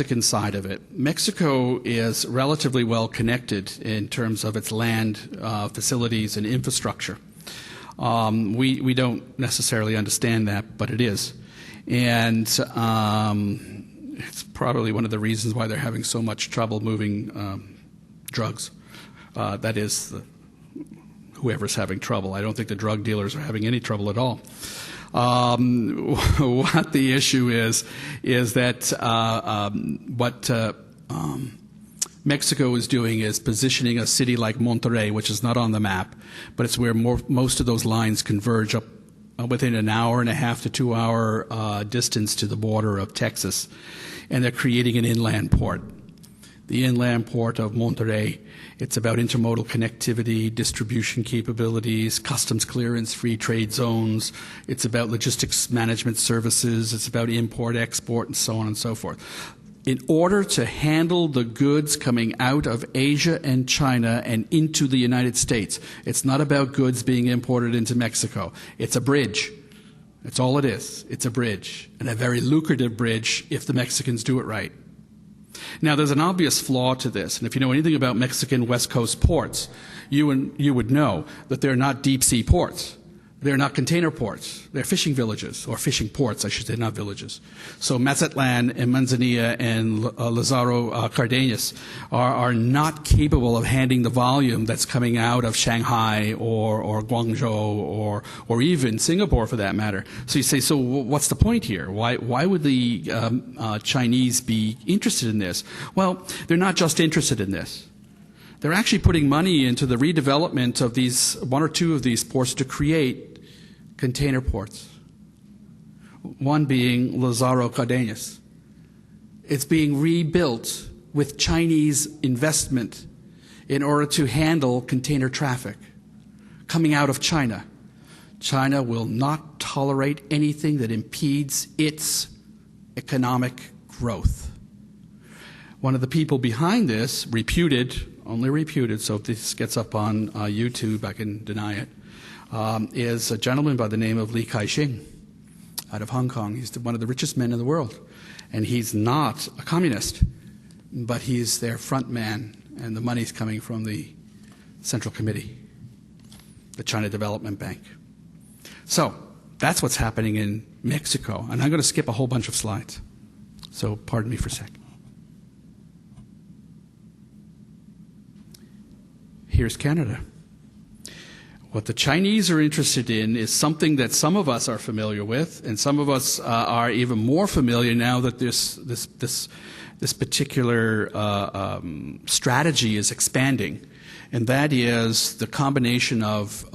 Mexican side of it. Mexico is relatively well connected in terms of its land, facilities, and infrastructure. We don't necessarily understand that, but it is. And it's probably one of the reasons why they're having so much trouble moving drugs. That is, whoever's having trouble. I don't think the drug dealers are having any trouble at all. What the issue is that what Mexico is doing is positioning a city like Monterrey, which is not on the map, but it's where most of those lines converge up within an hour and a half to 2 hour distance to the border of Texas, and they're creating an inland port. The inland port of Monterrey. It's about intermodal connectivity, distribution capabilities, customs clearance, free trade zones. It's about logistics management services. It's about import, export, and so on and so forth. In order to handle the goods coming out of Asia and China and into the United States, it's not about goods being imported into Mexico. It's a bridge. That's all it is. It's a bridge, and a very lucrative bridge if the Mexicans do it right. Now, there's an obvious flaw to this, and if you know anything about Mexican West Coast ports, you would know that they're not deep-sea ports. They're not container ports. They're fishing villages, or fishing ports, I should say, not villages. So Mazatlan and Manzanilla and Lázaro Cárdenas are not capable of handling the volume that's coming out of Shanghai or Guangzhou or even Singapore, for that matter. So you say, so what's the point here? Why would the Chinese be interested in this? Well, they're not just interested in this. They're actually putting money into the redevelopment of these one or two of these ports to create container ports. One being Lázaro Cárdenas. It's being rebuilt with Chinese investment in order to handle container traffic coming out of China. China will not tolerate anything that impedes its economic growth. One of the people behind this, only reputed, so if this gets up on YouTube, I can deny it, is a gentleman by the name of Li Ka-shing out of Hong Kong. He's one of the richest men in the world. And he's not a communist, but he's their front man, and the money's coming from the Central Committee, the China Development Bank. So that's what's happening in Mexico. And I'm going to skip a whole bunch of slides. So pardon me for a sec. Here's Canada. What the Chinese are interested in is something that some of us are familiar with, and some of us are even more familiar now that this particular strategy is expanding, and that is the combination of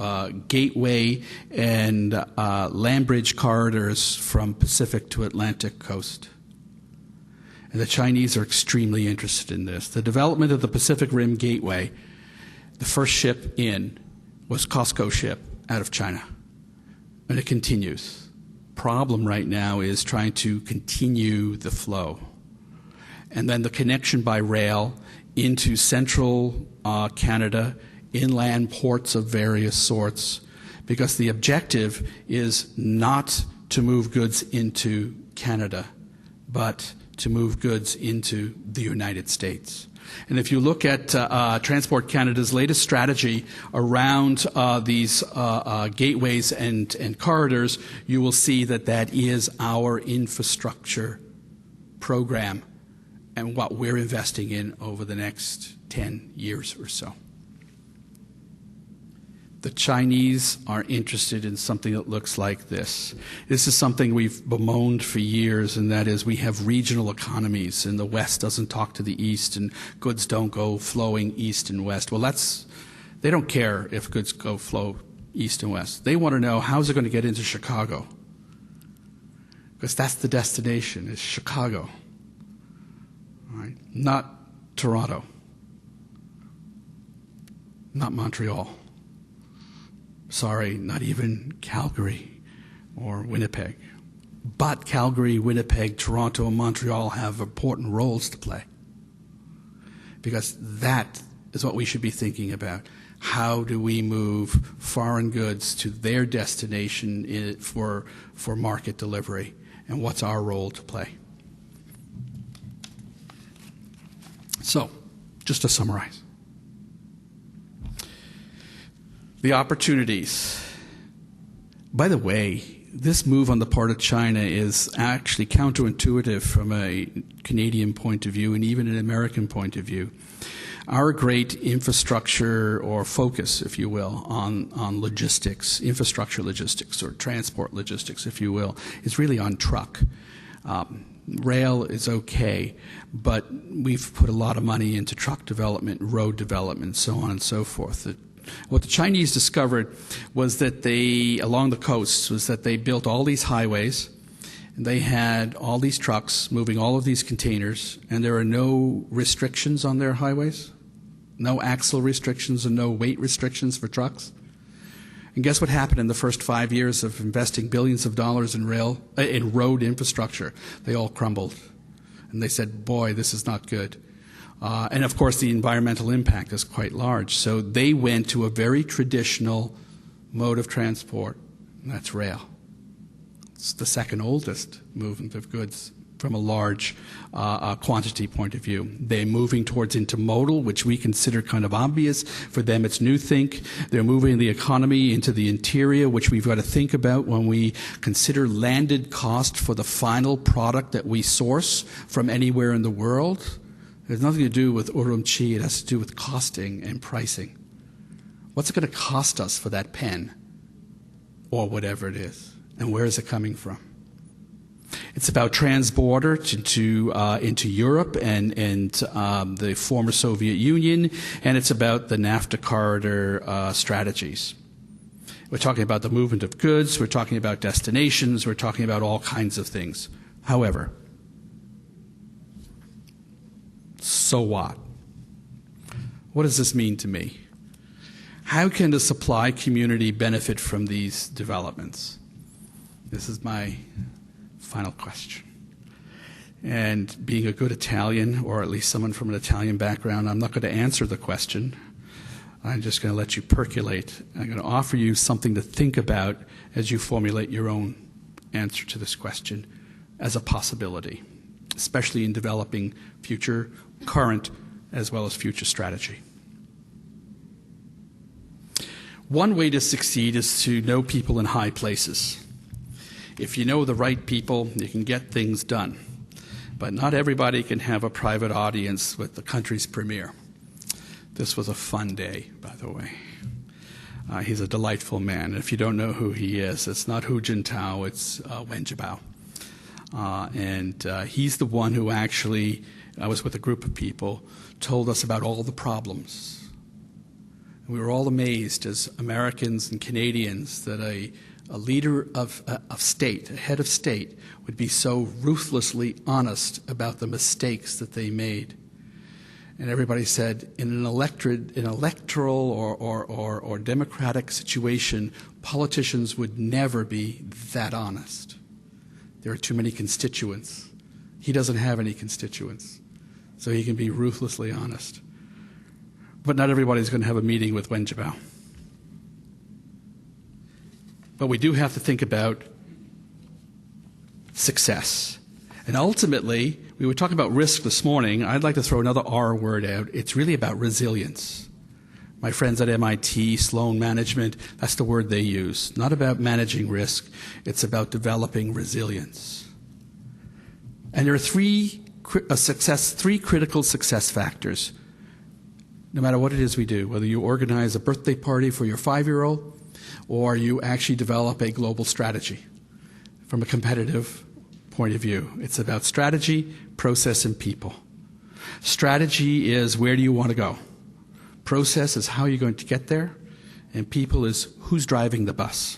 gateway and land bridge corridors from Pacific to Atlantic coast. And the Chinese are extremely interested in this. The development of the Pacific Rim Gateway, the first ship in was COSCO ship out of China. And it continues. Problem right now is trying to continue the flow. And then the connection by rail into central Canada, inland ports of various sorts, because the objective is not to move goods into Canada, but to move goods into the United States. And if you look at Transport Canada's latest strategy around these gateways and corridors, you will see that that is our infrastructure program and what we're investing in over the next 10 years or so. The Chinese are interested in something that looks like this. This is something we've bemoaned for years, and that is we have regional economies, and the West doesn't talk to the East, and goods don't go flowing East and West. Well, they don't care if goods go flow East and West. They want to know, how's it going to get into Chicago? Because that's the destination, is Chicago. All right? Not Toronto. Not Montreal. Sorry, not even Calgary or Winnipeg. But Calgary, Winnipeg, Toronto, and Montreal have important roles to play. Because that is what we should be thinking about. How do we move foreign goods to their destination for market delivery? And what's our role to play? So, just to summarize. The opportunities. By the way, this move on the part of China is actually counterintuitive from a Canadian point of view and even an American point of view. Our great infrastructure or focus, if you will, on logistics, infrastructure logistics or transport logistics, if you will, is really on truck. Rail is okay, but we've put a lot of money into truck development, road development, so on and so forth. What the Chinese discovered was that along the coasts, was that they built all these highways, and they had all these trucks moving all of these containers, and there are no restrictions on their highways, no axle restrictions and no weight restrictions for trucks. And guess what happened in the first 5 years of investing billions of dollars in road infrastructure? They all crumbled. And they said, boy, this is not good. And of course, the environmental impact is quite large. So they went to a very traditional mode of transport, and that's rail. It's the second oldest movement of goods from a large quantity point of view. They're moving towards intermodal, which we consider kind of obvious. For them, it's new think. They're moving the economy into the interior, which we've got to think about when we consider landed cost for the final product that we source from anywhere in the world. It has nothing to do with Urumqi. It has to do with costing and pricing. What's it going to cost us for that pen or whatever it is? And where is it coming from? It's about transborder into Europe and the former Soviet Union, and it's about the NAFTA corridor strategies. We're talking about the movement of goods. We're talking about destinations. We're talking about all kinds of things. However, so what? What does this mean to me? How can the supply community benefit from these developments? This is my final question. And being a good Italian, or at least someone from an Italian background, I'm not going to answer the question. I'm just going to let you percolate. I'm going to offer you something to think about as you formulate your own answer to this question as a possibility, especially in developing future, current, as well as future strategy. One way to succeed is to know people in high places. If you know the right people, you can get things done. But not everybody can have a private audience with the country's premier. This was a fun day, by the way. He's a delightful man. And if you don't know who he is, it's not Hu Jintao, it's Wen Jiabao. And he's the one who actually, I was with a group of people, told us about all the problems. And we were all amazed as Americans and Canadians that a leader of state, a head of state, would be so ruthlessly honest about the mistakes that they made. And everybody said, in an electoral or democratic situation, politicians would never be that honest. There are too many constituents. He doesn't have any constituents, so he can be ruthlessly honest. But not everybody's going to have a meeting with Wen Jiabao. But we do have to think about success. And ultimately, we were talking about risk this morning. I'd like to throw another R word out. It's really about resilience. My friends at MIT, Sloan Management, that's the word they use. Not about managing risk. It's about developing resilience. And there are three critical success factors, no matter what it is we do, whether you organize a birthday party for your 5-year-old, or you actually develop a global strategy from a competitive point of view. It's about strategy, process, and people. Strategy is where do you want to go? Process is how you're going to get there. And people is who's driving the bus.